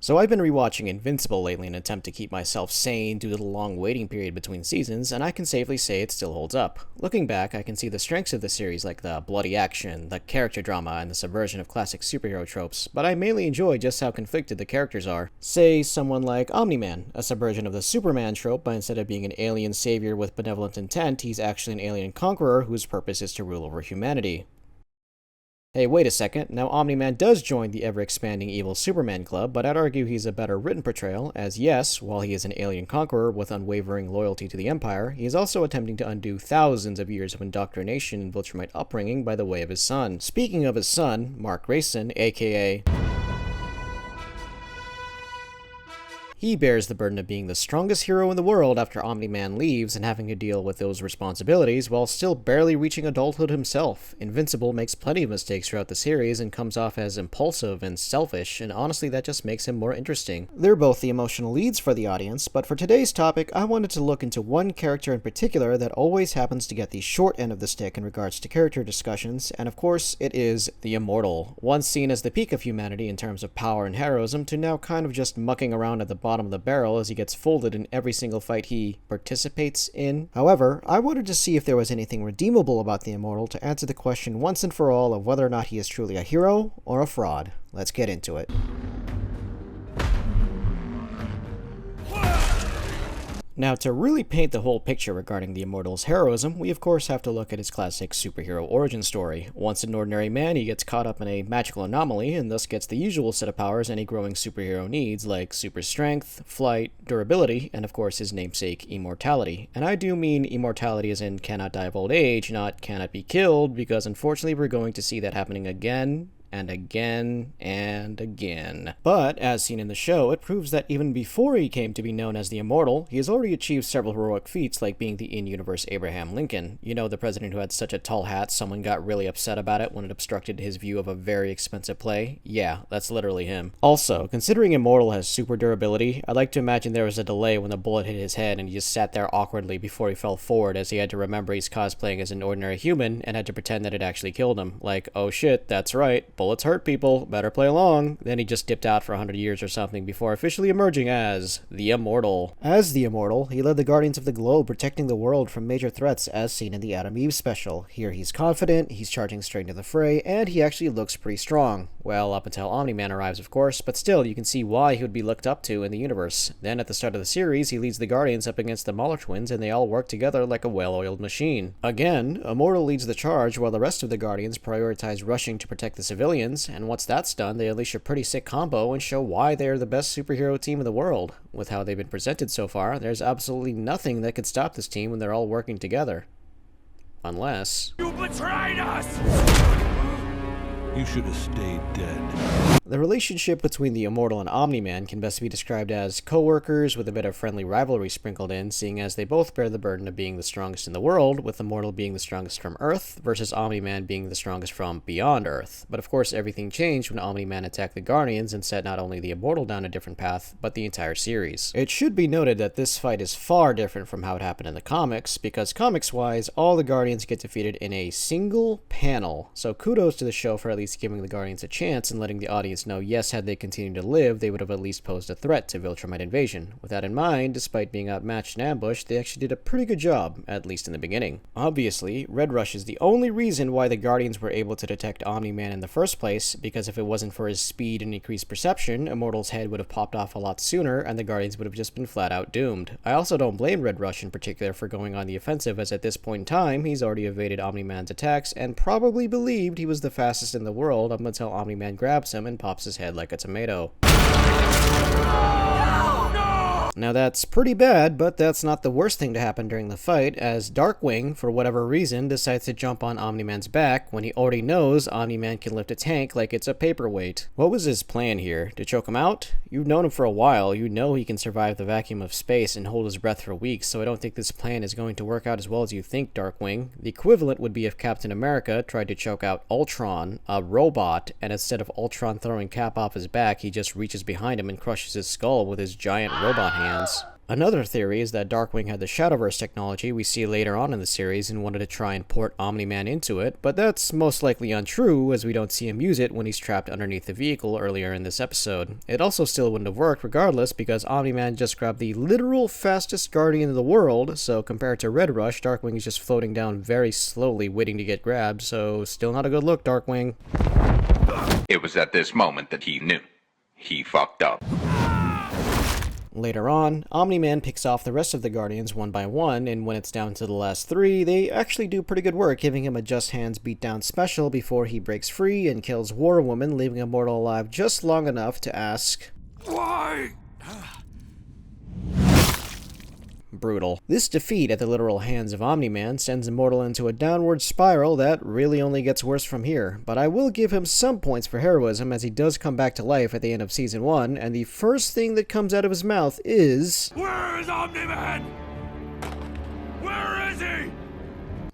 So I've been rewatching Invincible lately in an attempt to keep myself sane due to the long waiting period between seasons, and I can safely say it still holds up. Looking back, I can see the strengths of the series like the bloody action, the character drama, and the subversion of classic superhero tropes, but I mainly enjoy just how conflicted the characters are. Say someone like Omni-Man, a subversion of the Superman trope, but instead of being an alien savior with benevolent intent, he's actually an alien conqueror whose purpose is to rule over humanity. Hey, wait a second, now Omni-Man does join the ever-expanding evil Superman club, but I'd argue he's a better written portrayal, as yes, while he is an alien conqueror with unwavering loyalty to the Empire, he is also attempting to undo thousands of years of indoctrination and Viltrumite upbringing by the way of his son. Speaking of his son, Mark Grayson, aka... he bears the burden of being the strongest hero in the world after Omni-Man leaves and having to deal with those responsibilities while still barely reaching adulthood himself. Invincible makes plenty of mistakes throughout the series and comes off as impulsive and selfish, and honestly that just makes him more interesting. They're both the emotional leads for the audience, but for today's topic I wanted to look into one character in particular that always happens to get the short end of the stick in regards to character discussions, and of course it is the Immortal. Once seen as the peak of humanity in terms of power and heroism, to now kind of just mucking around at the bottom of the barrel as he gets folded in every single fight he participates in. However, I wanted to see if there was anything redeemable about the Immortal to answer the question once and for all of whether or not he is truly a hero or a fraud. Let's get into it. Now, to really paint the whole picture regarding the Immortal's heroism, we of course have to look at his classic superhero origin story. Once an ordinary man, he gets caught up in a magical anomaly, and thus gets the usual set of powers any growing superhero needs, like super strength, flight, durability, and of course his namesake, immortality. And I do mean immortality as in cannot die of old age, not cannot be killed, because unfortunately we're going to see that happening again and again and again. But, as seen in the show, it proves that even before he came to be known as the Immortal, he has already achieved several heroic feats like being the in-universe Abraham Lincoln. You know, the president who had such a tall hat someone got really upset about it when it obstructed his view of a very expensive play? Yeah, that's literally him. Also, considering Immortal has super durability, I'd like to imagine there was a delay when the bullet hit his head and he just sat there awkwardly before he fell forward as he had to remember he's cosplaying as an ordinary human and had to pretend that it actually killed him. Like, oh shit, that's right, bullets hurt people, better play along. Then he just dipped out for 100 years or something before officially emerging as the Immortal. As the Immortal, he led the Guardians of the Globe, protecting the world from major threats as seen in the Adam Eve special. Here he's confident, he's charging straight into the fray, and he actually looks pretty strong. Well, up until Omni-Man arrives of course, but still you can see why he would be looked up to in the universe. Then at the start of the series, he leads the Guardians up against the Mauler twins and they all work together like a well-oiled machine. Again, Immortal leads the charge while the rest of the Guardians prioritize rushing to protect the civilians, and once that's done, they unleash a pretty sick combo and show why they're the best superhero team in the world. With how they've been presented so far, there's absolutely nothing that could stop this team when they're all working together. Unless... you betrayed us! You should have stayed dead. The relationship between the Immortal and Omni-Man can best be described as co-workers with a bit of friendly rivalry sprinkled in, seeing as they both bear the burden of being the strongest in the world, with Immortal being the strongest from Earth, versus Omni-Man being the strongest from beyond Earth. But of course everything changed when Omni-Man attacked the Guardians and set not only the Immortal down a different path, but the entire series. It should be noted that this fight is far different from how it happened in the comics, because comics-wise, all the Guardians get defeated in a single panel, so kudos to the show for at least giving the Guardians a chance and letting the audience know yes, had they continued to live, they would have at least posed a threat to Viltrumite invasion. With that in mind, despite being outmatched and ambushed, they actually did a pretty good job, at least in the beginning. Obviously, Red Rush is the only reason why the Guardians were able to detect Omni-Man in the first place, because if it wasn't for his speed and increased perception, Immortal's head would have popped off a lot sooner and the Guardians would have just been flat out doomed. I also don't blame Red Rush in particular for going on the offensive, as at this point in time, he's already evaded Omni-Man's attacks and probably believed he was the fastest in the world up until Omni-Man grabs him and pops his head like a tomato. Now that's pretty bad, but that's not the worst thing to happen during the fight, as Darkwing, for whatever reason, decides to jump on Omni-Man's back when he already knows Omni-Man can lift a tank like it's a paperweight. What was his plan here? To choke him out? You've known him for a while, you know he can survive the vacuum of space and hold his breath for weeks, so I don't think this plan is going to work out as well as you think, Darkwing. The equivalent would be if Captain America tried to choke out Ultron, a robot, and instead of Ultron throwing Cap off his back, he just reaches behind him and crushes his skull with his giant robot hands. Another theory is that Darkwing had the Shadowverse technology we see later on in the series and wanted to try and port Omni-Man into it, but that's most likely untrue as we don't see him use it when he's trapped underneath the vehicle earlier in this episode. It also still wouldn't have worked regardless because Omni-Man just grabbed the literal fastest Guardian in the world, so compared to Red Rush, Darkwing is just floating down very slowly waiting to get grabbed, so still not a good look, Darkwing. It was at this moment that he knew. He fucked up. Later on, Omni-Man picks off the rest of the Guardians one by one, and when it's down to the last three, they actually do pretty good work, giving him a just hands beatdown special before he breaks free and kills War Woman, leaving Immortal alive just long enough to ask, Why? brutal. This defeat at the literal hands of Omni-Man sends Immortal into a downward spiral that really only gets worse from here, but I will give him some points for heroism as he does come back to life at the end of Season 1, and the first thing that comes out of his mouth is, Where is Omni-Man? Where is he?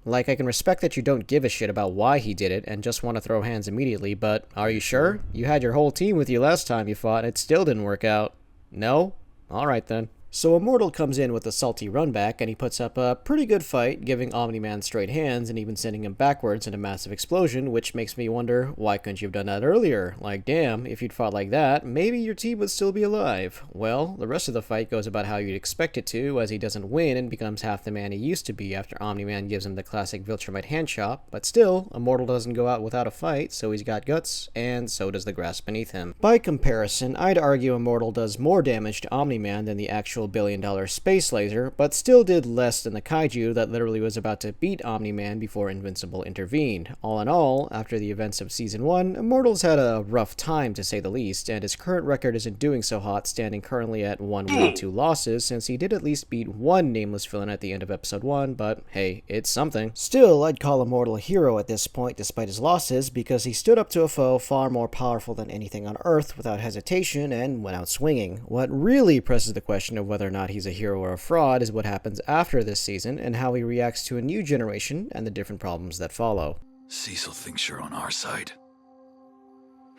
like, I can respect that you don't give a shit about why he did it and just want to throw hands immediately, but are you sure? You had your whole team with you last time you fought and it still didn't work out. No? Alright then. So Immortal comes in with a salty runback, and he puts up a pretty good fight, giving Omni-Man straight hands and even sending him backwards in a massive explosion, which makes me wonder, why couldn't you have done that earlier? Like, damn, if you'd fought like that, maybe your team would still be alive. Well, the rest of the fight goes about how you'd expect it to, as he doesn't win and becomes half the man he used to be after Omni-Man gives him the classic Viltrumite hand chop, but still, Immortal doesn't go out without a fight, so he's got guts, and so does the grass beneath him. By comparison, I'd argue Immortal does more damage to Omni-Man than the actual billion-dollar space laser, but still did less than the kaiju that literally was about to beat Omni-Man before Invincible intervened. All in all, after the events of Season 1, Immortal's had a rough time to say the least, and his current record isn't doing so hot, standing currently at 1 win, 2 losses, since he did at least beat one nameless villain at the end of Episode 1, but hey, it's something. Still, I'd call Immortal a hero at this point despite his losses, because he stood up to a foe far more powerful than anything on Earth without hesitation and went out swinging. What really presses the question of whether or not he's a hero or a fraud is what happens after this season and how he reacts to a new generation and the different problems that follow. Cecil thinks you're on our side.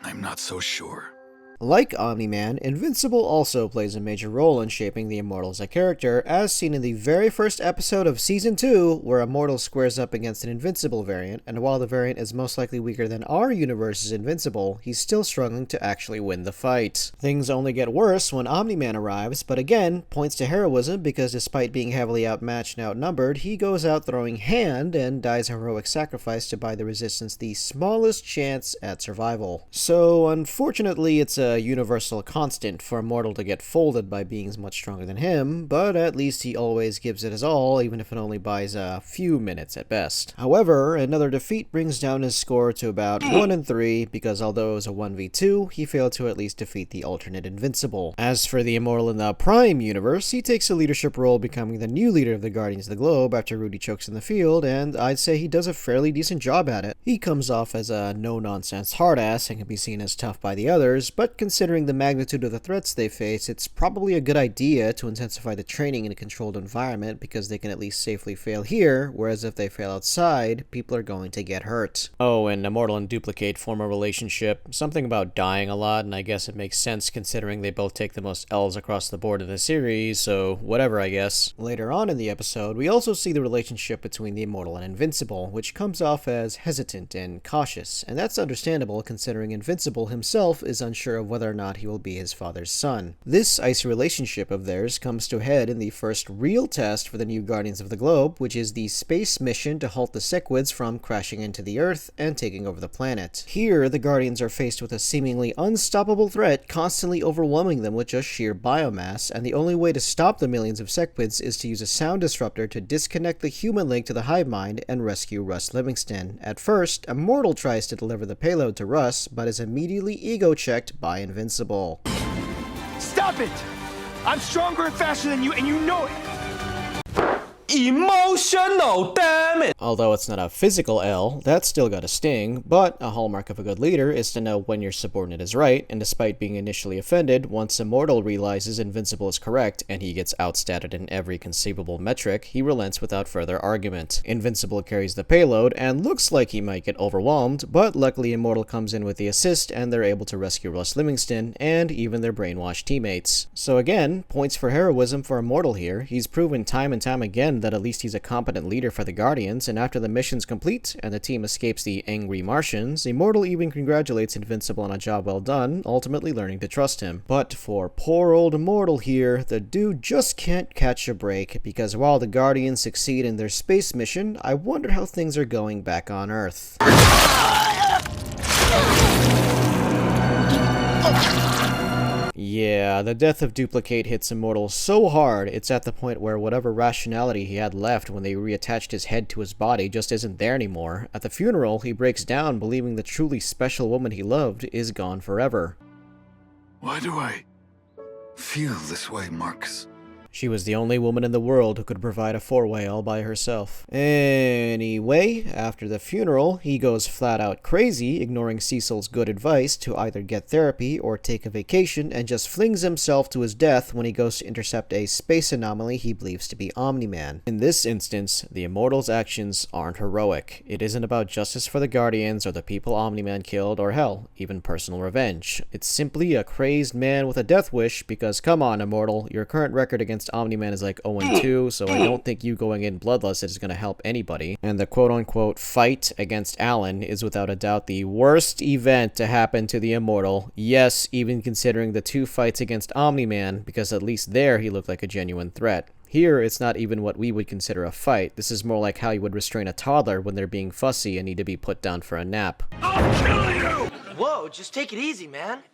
I'm not so sure. Like Omni-Man, Invincible also plays a major role in shaping the Immortal as a character, as seen in the very first episode of Season 2, where Immortal squares up against an Invincible variant, and while the variant is most likely weaker than our universe's Invincible, he's still struggling to actually win the fight. Things only get worse when Omni-Man arrives, but again, points to heroism because despite being heavily outmatched and outnumbered, he goes out throwing hand and dies a heroic sacrifice to buy the Resistance the smallest chance at survival. So, unfortunately, it's a universal constant for Immortal to get folded by beings much stronger than him, but at least he always gives it his all, even if it only buys a few minutes at best. However, another defeat brings down his score to about 1-3, because although it was a 1v2, he failed to at least defeat the alternate Invincible. As for the Immortal in the Prime universe, he takes a leadership role, becoming the new leader of the Guardians of the Globe after Rudy chokes in the field, and I'd say he does a fairly decent job at it. He comes off as a no-nonsense hard-ass and can be seen as tough by the others, but considering the magnitude of the threats they face, it's probably a good idea to intensify the training in a controlled environment because they can at least safely fail here, whereas if they fail outside, people are going to get hurt. Oh, and Immortal and Duplicate form a relationship, something about dying a lot, and I guess it makes sense considering they both take the most L's across the board in the series, so whatever, I guess. Later on in the episode, we also see the relationship between the Immortal and Invincible, which comes off as hesitant and cautious, and that's understandable considering Invincible himself is unsure of whether or not he will be his father's son. This icy relationship of theirs comes to a head in the first real test for the new Guardians of the Globe, which is the space mission to halt the Sequids from crashing into the Earth and taking over the planet. Here, the Guardians are faced with a seemingly unstoppable threat constantly overwhelming them with just sheer biomass, and the only way to stop the millions of Sequids is to use a sound disruptor to disconnect the human link to the hive mind and rescue Russ Livingston. At first, Immortal tries to deliver the payload to Russ, but is immediately ego-checked by Invincible. Stop it! I'm stronger and faster than you, and you know it! Emotional, damn it! Although it's not a physical L, that's still got a sting, but a hallmark of a good leader is to know when your subordinate is right, and despite being initially offended, once Immortal realizes Invincible is correct, and he gets outstatted in every conceivable metric, he relents without further argument. Invincible carries the payload, and looks like he might get overwhelmed, but luckily Immortal comes in with the assist, and they're able to rescue Russ Livingston, and even their brainwashed teammates. So again, points for heroism for Immortal here. He's proven time and time again that at least he's a competent leader for the Guardians, and after the mission's complete and the team escapes the angry Martians, Immortal even congratulates Invincible on a job well done, ultimately learning to trust him. But for poor old Immortal here, the dude just can't catch a break, because while the Guardians succeed in their space mission, I wonder how things are going back on Earth. Yeah, the death of Duplicate hits Immortal so hard, it's at the point where whatever rationality he had left when they reattached his head to his body just isn't there anymore. At the funeral, he breaks down, believing the truly special woman he loved is gone forever. Why do I feel this way, Marcus? She was the only woman in the world who could provide a four-way all by herself. Anyway, after the funeral, he goes flat out crazy, ignoring Cecil's good advice to either get therapy or take a vacation, and just flings himself to his death when he goes to intercept a space anomaly he believes to be Omni-Man. In this instance, the Immortal's actions aren't heroic. It isn't about justice for the Guardians or the people Omni-Man killed, or hell, even personal revenge. It's simply a crazed man with a death wish, because come on, Immortal, your current record against Omni-Man is like 0-2, so I don't think you going in bloodless is going to help anybody. And the quote-unquote fight against Alan is without a doubt the worst event to happen to the Immortal. Yes, even considering the 2 fights against Omni-Man, because at least there he looked like a genuine threat. Here, it's not even what we would consider a fight. This is more like how you would restrain a toddler when they're being fussy and need to be put down for a nap. I'll kill you! Whoa, just take it easy, man.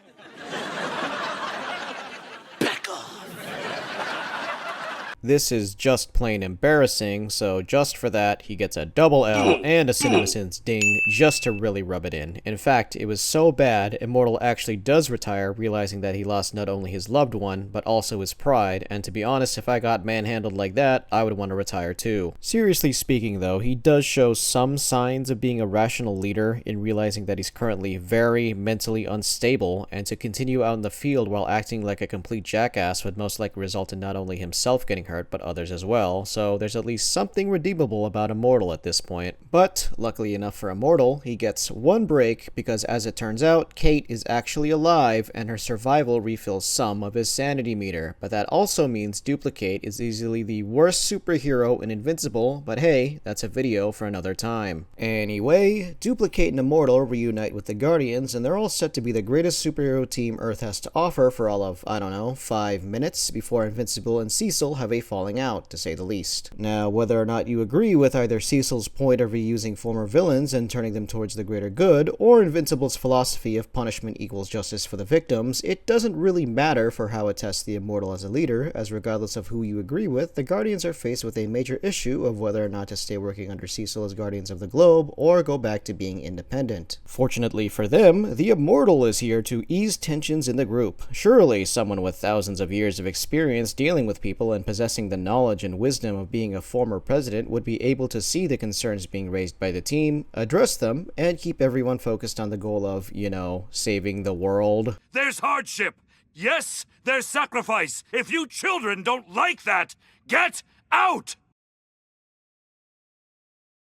This is just plain embarrassing, so just for that, he gets a double L and a CinemaSins ding just to really rub it in. In fact, it was so bad, Immortal actually does retire, realizing that he lost not only his loved one, but also his pride, and to be honest, if I got manhandled like that, I would want to retire too. Seriously speaking though, he does show some signs of being a rational leader in realizing that he's currently very mentally unstable, and to continue out in the field while acting like a complete jackass would most likely result in not only himself getting hurt, but others as well, so there's at least something redeemable about Immortal at this point. But, luckily enough for Immortal, he gets one break, because as it turns out, Kate is actually alive, and her survival refills some of his sanity meter. But that also means Duplicate is easily the worst superhero in Invincible, but hey, that's a video for another time. Anyway, Duplicate and Immortal reunite with the Guardians, and they're all set to be the greatest superhero team Earth has to offer for all of, I don't know, 5 minutes, before Invincible and Cecil have a falling out, to say the least. Now, whether or not you agree with either Cecil's point of reusing former villains and turning them towards the greater good, or Invincible's philosophy of punishment equals justice for the victims, it doesn't really matter for how it tests the Immortal as a leader, as regardless of who you agree with, the Guardians are faced with a major issue of whether or not to stay working under Cecil as Guardians of the Globe, or go back to being independent. Fortunately for them, the Immortal is here to ease tensions in the group. Surely, someone with thousands of years of experience dealing with people and possessing the knowledge and wisdom of being a former president would be able to see the concerns being raised by the team, address them, and keep everyone focused on the goal of, you know, saving the world. There's hardship. Yes, there's sacrifice. If you children don't like that, get out!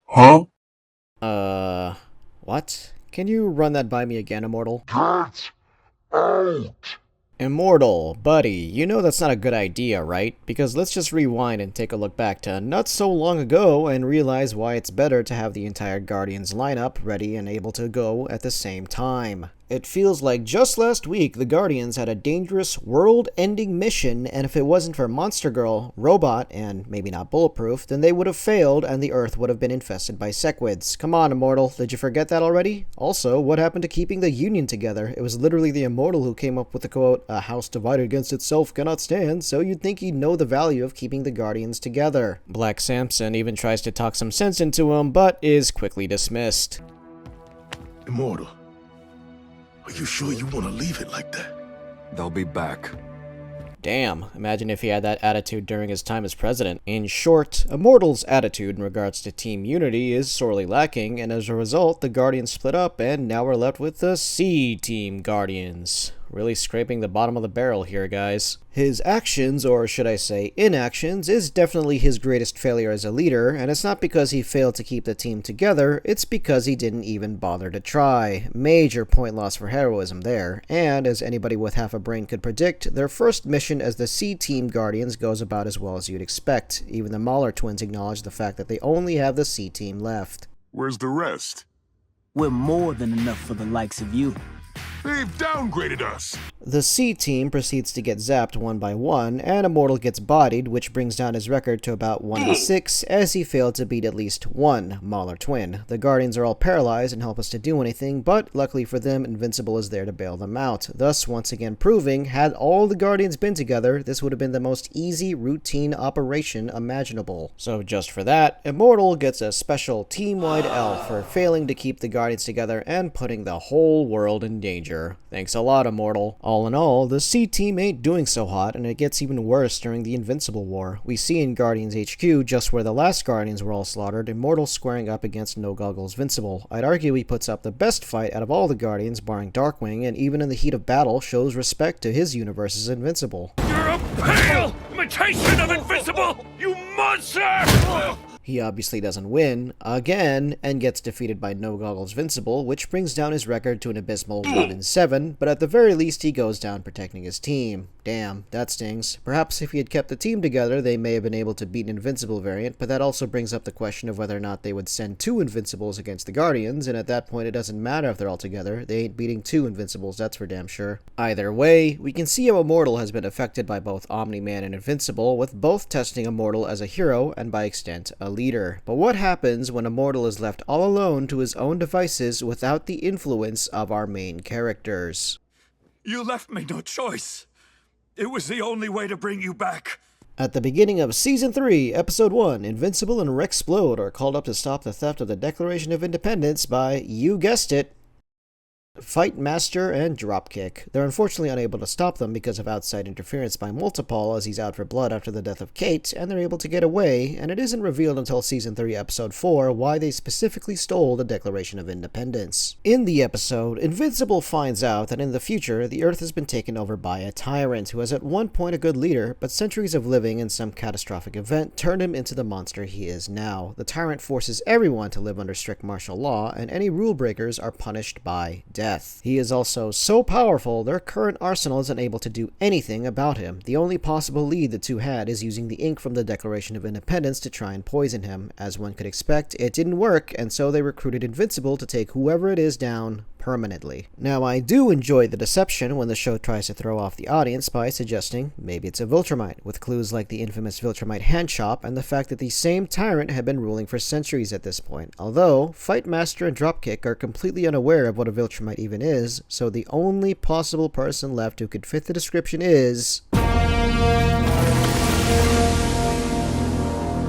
Huh? What? Can you run that by me again, Immortal? Get out! Immortal, buddy, you know that's not a good idea, right? Because let's just rewind and take a look back to not so long ago and realize why it's better to have the entire Guardians lineup ready and able to go at the same time. It feels like just last week the Guardians had a dangerous, world-ending mission, and if it wasn't for Monster Girl, Robot, and maybe not Bulletproof, then they would have failed and the Earth would have been infested by sequids. Come on, Immortal, did you forget that already? Also, what happened to keeping the Union together? It was literally the Immortal who came up with the quote, "A house divided against itself cannot stand," so you'd think he'd know the value of keeping the Guardians together. Black Samson even tries to talk some sense into him, but is quickly dismissed. Immortal, are you sure you want to leave it like that? They'll be back. Damn, imagine if he had that attitude during his time as president. In short, Immortal's attitude in regards to team unity is sorely lacking, and as a result, the Guardians split up, and now we're left with the C-Team Guardians. Really scraping the bottom of the barrel here, guys. His actions, or should I say inactions, is definitely his greatest failure as a leader, and it's not because he failed to keep the team together, it's because he didn't even bother to try. Major point loss for heroism there, and as anybody with half a brain could predict, their first mission as the C-Team Guardians goes about as well as you'd expect. Even the Mahler twins acknowledge the fact that they only have the C-Team left. Where's the rest? We're more than enough for the likes of you. They've downgraded us. The C-Team proceeds to get zapped one by one, and Immortal gets bodied, which brings down his record to about 1-6, as he failed to beat at least one Mahler twin. The Guardians are all paralyzed and helpless to do anything, but luckily for them, Invincible is there to bail them out, thus once again proving, had all the Guardians been together, this would have been the most easy routine operation imaginable. So just for that, Immortal gets a special team-wide L for failing to keep the Guardians together and putting the whole world in danger. Thanks a lot, Immortal. All in all, the C-Team ain't doing so hot, and it gets even worse during the Invincible War. We see in Guardians HQ, just where the last Guardians were all slaughtered, Immortal squaring up against No Goggles Vincible. I'd argue he puts up the best fight out of all the Guardians, barring Darkwing, and even in the heat of battle shows respect to his universe's Invincible. You're a pale imitation of Invincible, you monster! He obviously doesn't win, again, and gets defeated by No Goggles Vincible, which brings down his record to an abysmal 1-7, but at the very least he goes down protecting his team. Damn, that stings. Perhaps if he had kept the team together, they may have been able to beat an Invincible variant, but that also brings up the question of whether or not they would send two Invincibles against the Guardians, and at that point it doesn't matter if they're all together, they ain't beating two Invincibles, that's for damn sure. Either way, we can see how Immortal has been affected by both Omni-Man and Invincible, with both testing Immortal as a hero and by extent a leader. But what happens when Immortal is left all alone to his own devices without the influence of our main characters? You left me no choice. It was the only way to bring you back. At the beginning of Season 3, Episode 1, Invincible and Rexplode are called up to stop the theft of the Declaration of Independence by, you guessed it, Fight Master and Dropkick. They're unfortunately unable to stop them because of outside interference by Multipole as he's out for blood after the death of Kate, and they're able to get away, and it isn't revealed until Season 3, Episode 4 why they specifically stole the Declaration of Independence. In the episode, Invincible finds out that in the future, the Earth has been taken over by a tyrant who was at one point a good leader, but centuries of living in some catastrophic event turned him into the monster he is now. The tyrant forces everyone to live under strict martial law, and any rule breakers are punished by death. He is also so powerful, their current arsenal is unable to do anything about him. The only possible lead the two had is using the ink from the Declaration of Independence to try and poison him. As one could expect, it didn't work, and so they recruited Invincible to take whoever it is down permanently. Now, I do enjoy the deception when the show tries to throw off the audience by suggesting maybe it's a Viltrumite, with clues like the infamous Viltrumite hand chop and the fact that the same tyrant had been ruling for centuries at this point. Although, Fight Master and Dropkick are completely unaware of what a Viltrumite even is, so the only possible person left who could fit the description is...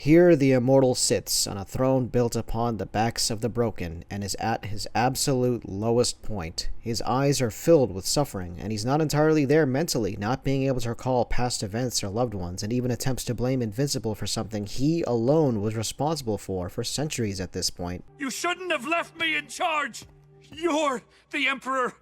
Here the Immortal sits on a throne built upon the backs of the broken and is at his absolute lowest point. His eyes are filled with suffering, and he's not entirely there mentally, not being able to recall past events or loved ones, and even attempts to blame Invincible for something he alone was responsible for centuries at this point. You shouldn't have left me in charge. You're the Emperor.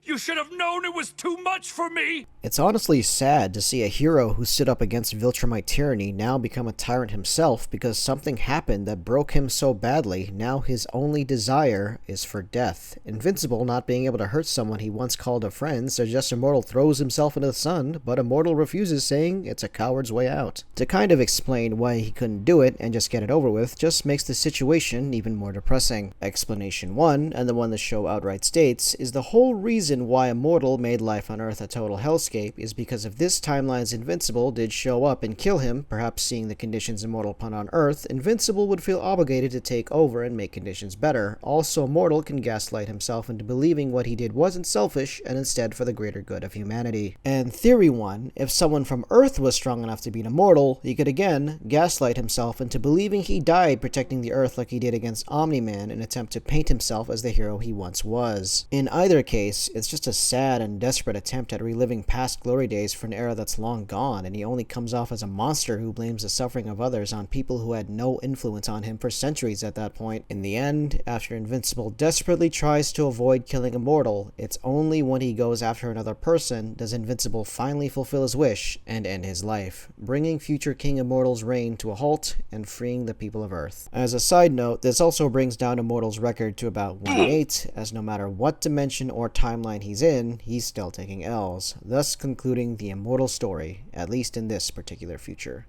You should have known it was too much for me! It's honestly sad to see a hero who stood up against Viltrumite tyranny now become a tyrant himself because something happened that broke him so badly, now his only desire is for death. Invincible not being able to hurt someone he once called a friend suggests Immortal throws himself into the sun, but Immortal refuses, saying it's a coward's way out. To kind of explain why he couldn't do it and just get it over with just makes the situation even more depressing. Explanation 1, and the one the show outright states, is the whole reason why Immortal made life on Earth a total hellscape is because if this timeline's Invincible did show up and kill him, perhaps seeing the conditions Immortal put on Earth, Invincible would feel obligated to take over and make conditions better. Also, Immortal can gaslight himself into believing what he did wasn't selfish and instead for the greater good of humanity. And Theory 1, if someone from Earth was strong enough to beat Immortal, he could again gaslight himself into believing he died protecting the Earth like he did against Omni-Man in an attempt to paint himself as the hero he once was. In either case, it's just a sad and desperate attempt at reliving past past glory days for an era that's long gone, and he only comes off as a monster who blames the suffering of others on people who had no influence on him for centuries at that point. In the end, after Invincible desperately tries to avoid killing Immortal, it's only when he goes after another person does Invincible finally fulfill his wish and end his life, bringing future King Immortal's reign to a halt and freeing the people of Earth. As a side note, this also brings down Immortal's record to about 1-8, as no matter what dimension or timeline he's in, he's still taking L's, thus concluding the Immortal story, at least in this particular future.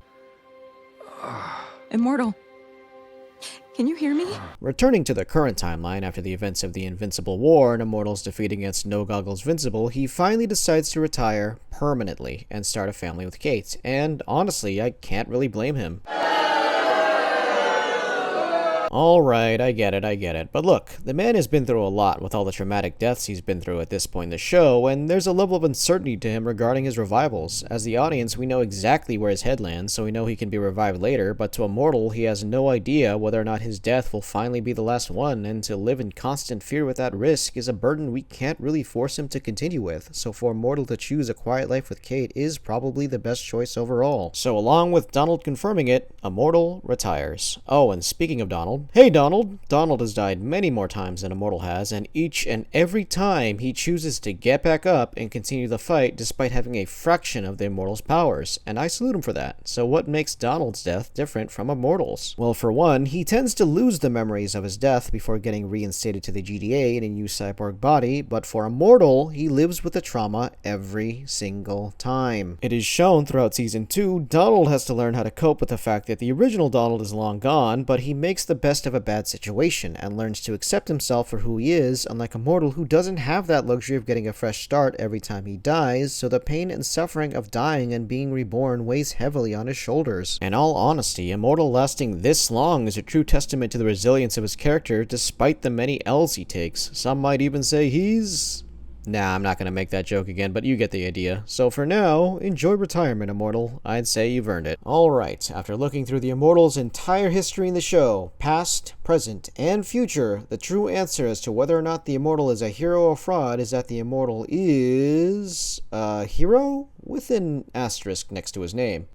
Immortal, can you hear me? Returning to the current timeline after the events of the Invincible War and Immortal's defeat against No Goggles Vincible, he finally decides to retire permanently and start a family with Kate, and honestly, I can't really blame him. Alright, I get it, but look, the man has been through a lot with all the traumatic deaths he's been through at this point in the show, and there's a level of uncertainty to him regarding his revivals. As the audience, we know exactly where his head lands, so we know he can be revived later, but to Immortal, he has no idea whether or not his death will finally be the last one, and to live in constant fear with that risk is a burden we can't really force him to continue with, so for Immortal to choose a quiet life with Kate is probably the best choice overall. So along with Donald confirming it, Immortal retires. Oh, and speaking of Donald, hey Donald! Donald has died many more times than Immortal has, and each and every time he chooses to get back up and continue the fight despite having a fraction of the Immortal's powers, and I salute him for that. So what makes Donald's death different from Immortal's? Well, for one, he tends to lose the memories of his death before getting reinstated to the GDA in a new cyborg body, but for Immortal, he lives with the trauma every single time. It is shown throughout Season 2, Donald has to learn how to cope with the fact that the original Donald is long gone, but he makes the best of a bad situation and learns to accept himself for who he is, unlike Immortal, who doesn't have that luxury of getting a fresh start every time he dies, so the pain and suffering of dying and being reborn weighs heavily on his shoulders. In all honesty, Immortal lasting this long is a true testament to the resilience of his character despite the many L's he takes. Some might even say he's... Nah, I'm not gonna make that joke again, but you get the idea. So for now, enjoy retirement, Immortal. I'd say you've earned it. Alright, after looking through the Immortal's entire history in the show, past, present, and future, the true answer as to whether or not the Immortal is a hero or fraud is that the Immortal is... a hero? With an asterisk next to his name.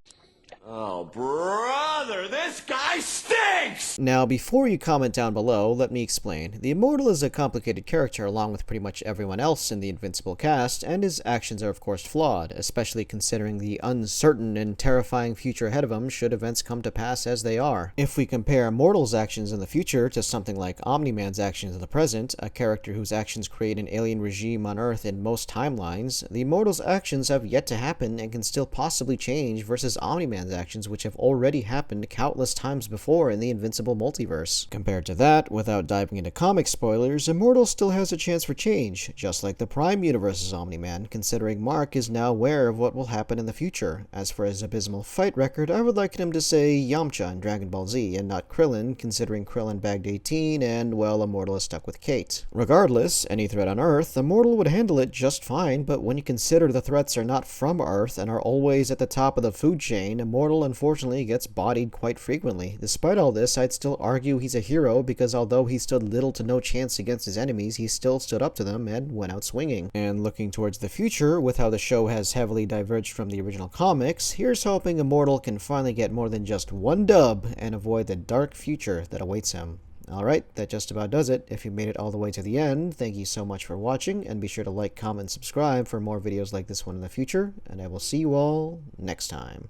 Oh, brother, this guy stinks! Now, before you comment down below, let me explain. The Immortal is a complicated character along with pretty much everyone else in the Invincible cast, and his actions are of course flawed, especially considering the uncertain and terrifying future ahead of him should events come to pass as they are. If we compare Immortal's actions in the future to something like Omni-Man's actions in the present, a character whose actions create an alien regime on Earth in most timelines, the Immortal's actions have yet to happen and can still possibly change versus Omni-Man's actions, which have already happened countless times before in the Invincible multiverse. Compared to that, without diving into comic spoilers, Immortal still has a chance for change, just like the Prime Universe's Omni-Man, considering Mark is now aware of what will happen in the future. As for his abysmal fight record, I would like him to say Yamcha in Dragon Ball Z, and not Krillin, considering Krillin bagged 18, and, well, Immortal is stuck with Kate. Regardless, any threat on Earth, Immortal would handle it just fine, but when you consider the threats are not from Earth and are always at the top of the food chain, Immortal unfortunately gets bodied quite frequently. Despite all this, I'd still argue he's a hero because although he stood little to no chance against his enemies, he still stood up to them and went out swinging. And looking towards the future, with how the show has heavily diverged from the original comics, here's hoping Immortal can finally get more than just one dub and avoid the dark future that awaits him. Alright, that just about does it. If you made it all the way to the end, thank you so much for watching, and be sure to like, comment, and subscribe for more videos like this one in the future, and I will see you all next time.